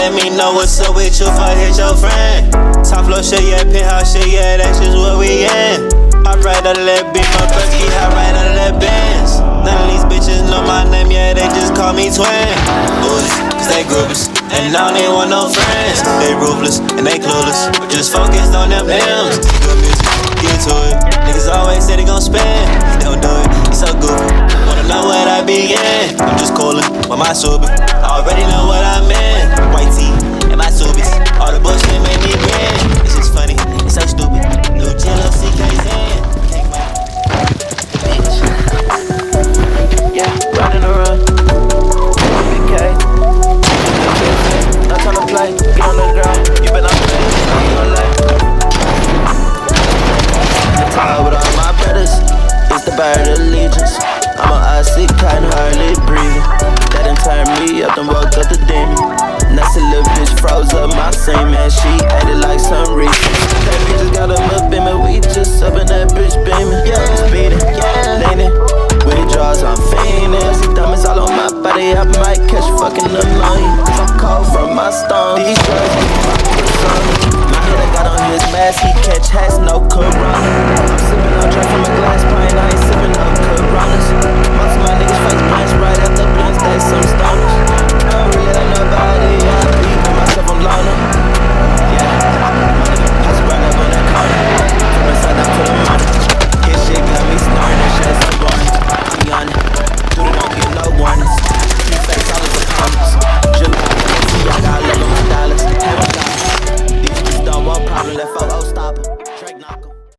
let me know what's up with you, fuck hit your friend. Top floor shit, yeah, penthouse shit, yeah, that's just what we in. Hop right out of that beat, my Berkey, hop right out of that Benz. None of these bitches know my name, yeah, they just call me twin. Boys, cause they groupers, and now they want no friends. They ruthless, and they clueless, just focused on them M's. Good music, get to it. Niggas always say they gon' spend, they don't do it, it's so goofy. Wanna know what I be in? I'm just coolin' with my super. I already know what I'm in. White tee and my subies. All the bullshit made me grin. It's just funny, it's so stupid. New Jello CK's in. Yeah, riding around. BK. Not tryna play. Get on the ground. You better not play. You gon' lay. I'm tired with all my brothers. It's the bird allegiance. I'm on icy, kinda hardly breathing. That done turned me up, done woke up the demon. Nasty little bitch froze up my semen. She ate it like some reason. That bitch just got a up in me. We just up in that bitch beaming. Yeah, speeding, yeah, leaning. With draws, I'm fiending. See diamonds all on my body. I might catch fucking pneumonia. Cause I'm cold from my stone. These drugs give me my persona. My nigga got on his mask. He catch hats, no corona. I'm sipping on drink from a glass pint. I ain't sipping no coronas. Most of my niggas face blunts right after blunts. They some stoners. I don't really know about